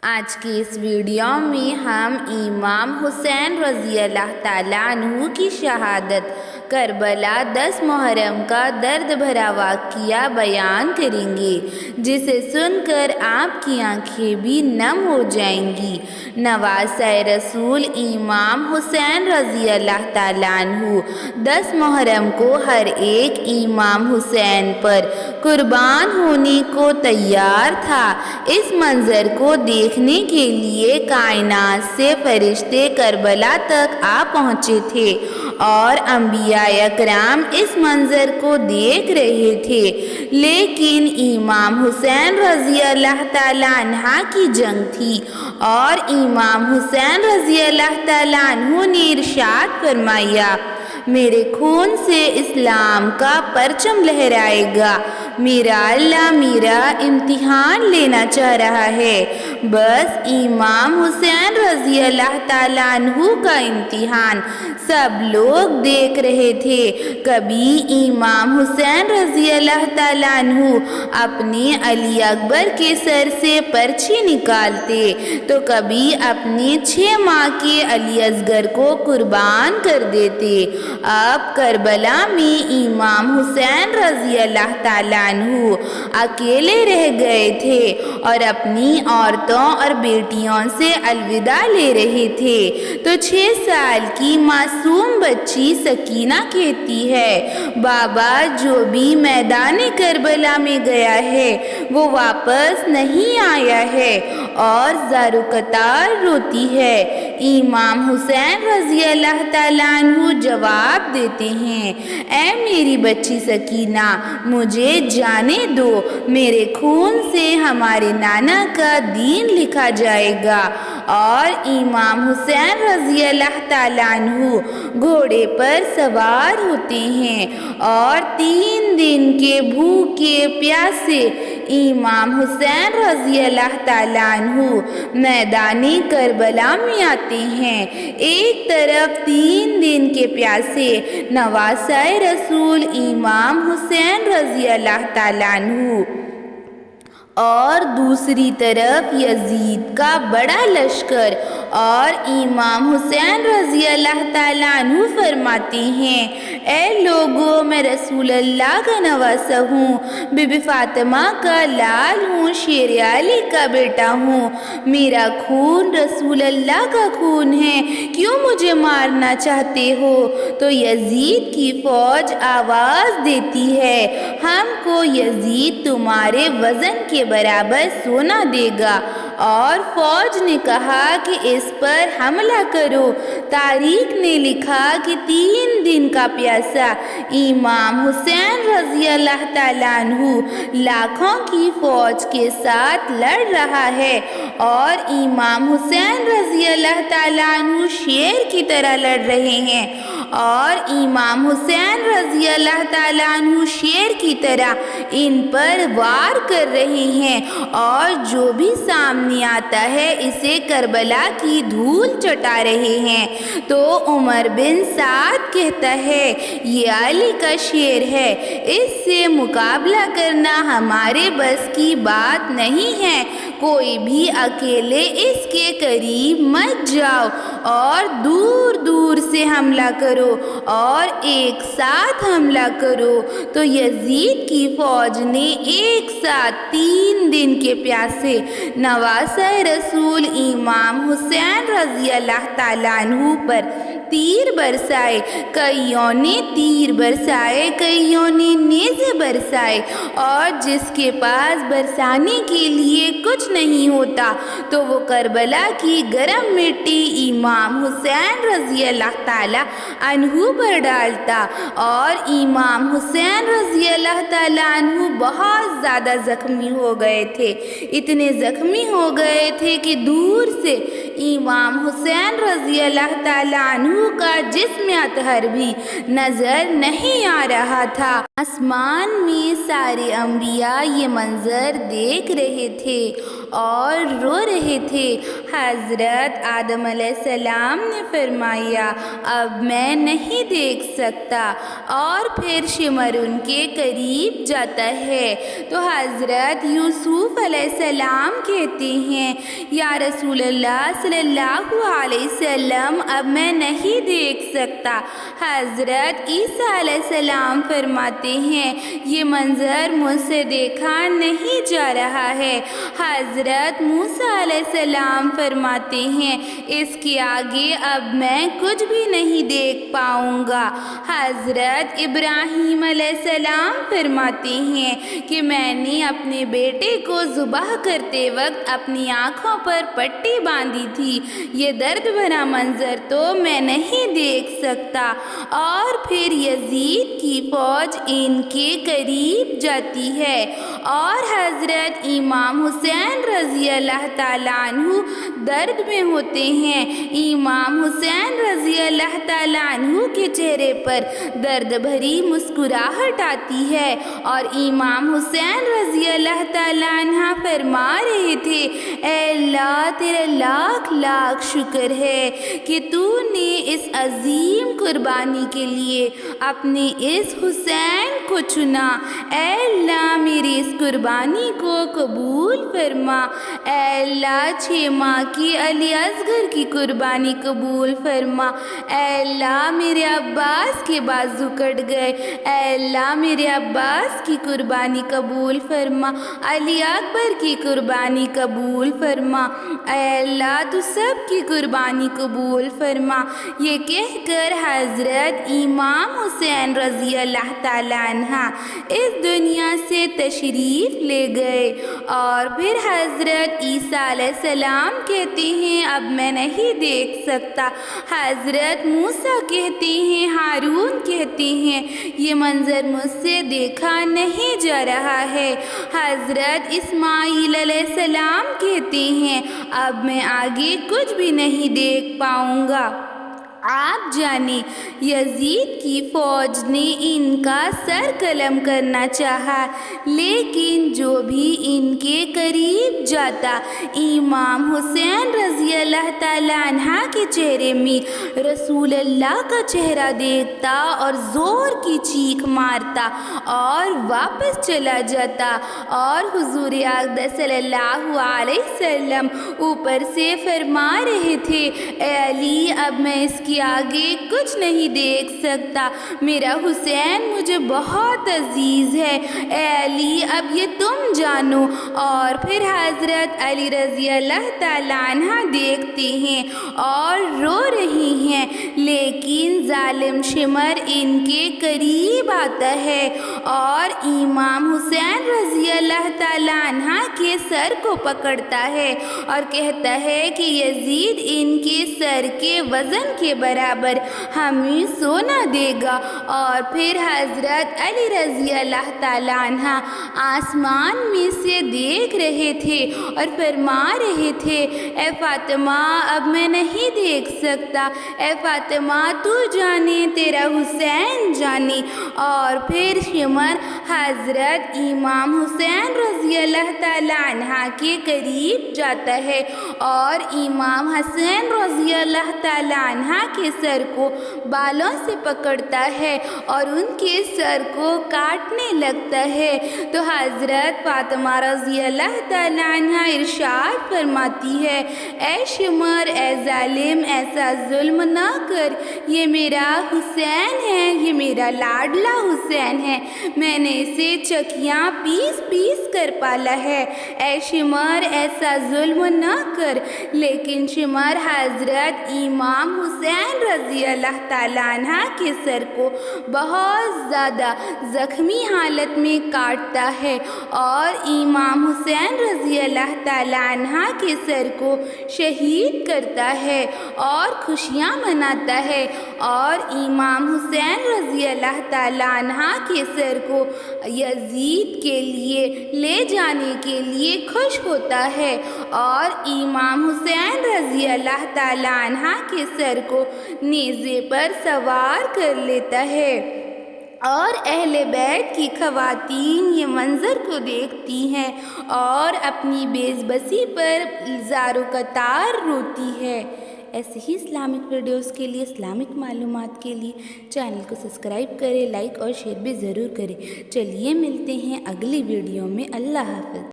آج کی اس ویڈیو میں ہم امام حسین رضی اللہ تعالیٰ عنہ کی شہادت کربلا 10 محرم کا درد بھرا واقعہ بیان کریں گے، جسے سن کر آپ کی آنکھیں بھی نم ہو جائیں گی۔ نواسۂ رسول امام حسین رضی اللہ تعالیٰ عنہ 10 محرم کو ہر ایک امام حسین پر قربان ہونے کو تیار تھا۔ اس منظر کو دیکھنے کے لیے کائنات سے فرشتے کربلا تک آ پہنچے تھے اور انبیاء اکرام اس منظر کو دیکھ رہے تھے، لیکن امام حسین رضی اللہ تعالیٰ عنہ کی جنگ تھی اور امام حسین رضی اللہ تعالیٰ عنہ نے ارشاد فرمایا، میرے خون سے اسلام کا پرچم لہرائے گا۔ میرا اللہ میرا امتحان لینا چاہ رہا ہے۔ بس امام حسین رضی اللہ تعالیٰ عنہ کا امتحان سب لوگ دیکھ رہے تھے۔ کبھی امام حسین رضی اللہ تعالیٰ عنہ اپنے علی اکبر کے سر سے پرچی نکالتے تو کبھی اپنے 6 ماہ کے علی اصغر کو قربان کر دیتے۔ اب کربلا میں امام حسین رضی اللہ تعالیٰ عنہ اکیلے رہ گئے تھے اور اپنی عورتوں اور بیٹیوں سے الوداع لے رہے تھے تو 6 سال کی معصوم بچی سکینہ کہتی ہے، بابا جو بھی میدان کربلا میں گیا ہے وہ واپس نہیں آیا ہے، اور زار قطار روتی ہے۔ امام حسین رضی اللہ تعالیٰ عنہ جواب دیتے ہیں، اے میری بچی سکینہ، مجھے جانے دو، میرے خون سے ہمارے نانا کا دین لکھا جائے گا۔ اور امام حسین رضی اللہ تعالیٰ عنہ گھوڑے پر سوار ہوتے ہیں اور 3 دن کے بھوکے پیاسے امام حسین رضی اللہ تعالیٰ عنہ میدان کربلا میں آتے ہیں۔ ایک طرف 3 دن کے پیاسے نواسۂ رسول امام حسین رضی اللہ تعالیٰ عنہ اور دوسری طرف یزید کا بڑا لشکر، اور امام حسین رضی اللہ تعالیٰ عنہ فرماتے ہیں، اے لوگو، میں رسول اللہ کا نواسہ ہوں، بی بی فاطمہ کا لال ہوں، شیر علی کا بیٹا ہوں، میرا خون رسول اللہ کا خون ہے، کیوں مجھے مارنا چاہتے ہو؟ تو یزید کی فوج آواز دیتی ہے، ہم کو یزید تمہارے وزن کے برابر سونا دے گا۔ اور فوج نے کہا کہ اس پر حملہ کرو۔ تاریخ نے لکھا کہ 3 دن کا پیاسا امام حسین رضی اللہ تعالیٰ عنہ لاکھوں کی فوج کے ساتھ لڑ رہا ہے اور امام حسین رضی اللہ تعالیٰ عنہ شیر کی طرح لڑ رہے ہیں، اور امام حسین رضی اللہ تعالیٰ عنہ شیر کی طرح ان پر وار کر رہے ہیں، اور جو بھی سامنے آتا ہے اسے کربلا کی دھول چٹا رہے ہیں۔ تو عمر بن سعد کہتا ہے، یہ علی کا شیر ہے، اس سے مقابلہ کرنا ہمارے بس کی بات نہیں ہے، کوئی بھی اکیلے اس کے قریب مت جاؤ اور دور دور سے حملہ کرو اور ایک ساتھ حملہ کرو۔ تو یزید کی فوج نے ایک ساتھ 3 دن کے پیاسے نواسۂ رسول امام حسین رضی اللہ تعالیٰ عنہ پر تیر برسائے، کئیوں نے تیر برسائے، کئیوں نے نیزے برسائے، اور جس کے پاس برسانے کے لیے کچھ نہیں ہوتا تو وہ کربلا کی گرم مٹی امام حسین رضی اللہ تعالیٰ عنہ پر ڈالتا، اور امام حسین رضی اللہ تعالیٰ عنہ بہت زیادہ زخمی ہو گئے تھے، اتنے زخمی ہو گئے تھے کہ دور سے امام حسین رضی اللہ تعالیٰ عنہ کا جسم اطہر بھی نظر نہیں آ رہا تھا۔ آسمان میں سارے انبیاء یہ منظر دیکھ رہے تھے اور رو رہے تھے۔ حضرت آدم علیہ السلام نے فرمایا اب میں نہیں دیکھ سکتا، اور پھر شمر ان کے قریب جاتا ہے تو حضرت یوسف علیہ السلام کہتے ہیں یا رسول اللہ صلی اللہ علیہ وسلم اب میں نہیں دیکھ سکتا۔ حضرت عیسیٰ علیہ السلام فرماتے ہیں یہ منظر مجھ سے دیکھا نہیں جا رہا ہے۔ حضرت موسیٰ علیہ السلام فرماتے ہیں اس کے آگے اب میں کچھ بھی نہیں دیکھ پاؤں گا۔ حضرت ابراہیم علیہ السلام فرماتے ہیں کہ میں نے اپنے بیٹے کو ذبح کرتے وقت اپنی آنکھوں پر پٹی باندھی تھی، یہ درد بھرا منظر تو میں نہیں دیکھ سکتا۔ اور پھر یزید کی فوج ان کے قریب جاتی ہے اور حضرت امام حسین رضی اللہ تعالیٰ عنہ درد میں ہوتے ہیں۔ امام حسین رضی اللہ تعالیٰ عنہ کے چہرے پر درد بھری مسکراہٹ آتی ہے اور امام حسین رضی اللہ تعالیٰ عنہ فرما رہے تھے اے اللہ تیرا لاکھ لاکھ شکر ہے کہ تو نے اس عظیم قربانی کے لیے اپنے اس حسین کو چنا۔ اے اللہ میری اس قربانی کو قبول فرما۔ اے اللہ 6 ماہ کی علی اصغر کی قربانی قبول فرما۔ اے اللہ میرے عباس کے بازو کٹ گئے، اے اللہ میرے عباس کی قربانی قبول فرما۔ علی اکبر کی قربانی قبول فرما۔ اے اللہ تو سب کی قربانی قبول فرما۔ یہ کہہ کر حضرت امام حسین رضی اللہ تعالیٰ عنہ اس دنیا سے تشریف لے گئے۔ اور پھر حضرت عیسیٰ علیہ السلام کہتے ہیں اب میں نہیں دیکھ سکتا۔ حضرت موسیٰ کہتے ہیں، ہارون کہتے ہیں یہ منظر مجھ سے دیکھا نہیں جا رہا ہے۔ حضرت اسماعیل علیہ السلام کہتے ہیں اب میں آگے کچھ بھی نہیں دیکھ پاؤں گا۔ آپ جانیں یزید کی فوج نے ان کا سر قلم کرنا چاہا، لیکن جو بھی ان کے قریب جاتا امام حسین رضی اللہ تعالیٰ عنہ کے چہرے میں رسول اللہ کا چہرہ دیکھتا اور زور کی چیخ مارتا اور واپس چلا جاتا، اور حضور اقدس صلی اللہ علیہ وسلم اوپر سے فرما رہے تھے اے علی اب میں اس کی آگے کچھ نہیں دیکھ سکتا، میرا حسین مجھے بہت عزیز ہے، اے علی اب یہ تم جانو۔ اور پھر حضرت علی رضی اللہ تعالیٰ عنہ دیکھتے ہیں اور رو رہی ہیں، لیکن ظالم شمر ان کے قریب آتا ہے اور امام حسین رضی اللہ تعالیٰ عنہ کے سر کو پکڑتا ہے اور کہتا ہے کہ یزید ان کے سر کے وزن کے برابر ہمیں سونا دے گا۔ اور پھر حضرت علی رضی اللہ تعالیٰ عنہ آسمان میں سے دیکھ رہے تھے اور فرما رہے تھے اے فاطمہ اب میں نہیں دیکھ سکتا، اے فاطمہ تو جانے تیرا حسین جانے۔ اور پھر شمر حضرت امام حسین رضی اللہ تعالیٰ عنہ کے قریب جاتا ہے اور امام حسین رضی اللہ تعالیٰ عنہ کے سر کو بالوں سے پکڑتا ہے اور ان کے سر کو کاٹنے لگتا ہے تو حضرت فاطمہ رضی اللہ تعالیٰ عنہ ارشاد فرماتی ہے اے شمر اے ظالم ایسا ظلم نہ کر، یہ میرا حسین ہے، یہ میرا لاڈلا حسین ہے، میں نے اسے چکیاں پیس پیس کر پالا ہے، اے شمر ایسا ظلم نہ کر۔ لیکن شمر حضرت امام حسین رضی اللہ تعالیٰ عنہ کے سر کو بہت زیادہ زخمی حالت میں کاٹتا ہے اور امام حسین رضی اللہ تعالیٰ عنہ کے سر کو شہید کرتا ہے اور خوشیاں مناتا ہے، اور امام حسین رضی اللہ تعالیٰ عنہ کے سر کو یزید کے لیے لے جانے کے لیے خوش ہوتا ہے اور امام حسین رضی اللہ تعالیٰ عنہ کے سر کو نیزے پر سوار کر لیتا ہے۔ اور اہل بیت کی خواتین یہ منظر کو دیکھتی ہیں اور اپنی بے بسی پر زار و قطار روتی ہے۔ ایسے ہی اسلامک ویڈیوز کے لیے، اسلامک معلومات کے لیے چینل کو سبسکرائب کریں، لائک اور شیئر بھی ضرور کریں۔ چلیے ملتے ہیں اگلی ویڈیو میں۔ اللہ حافظ۔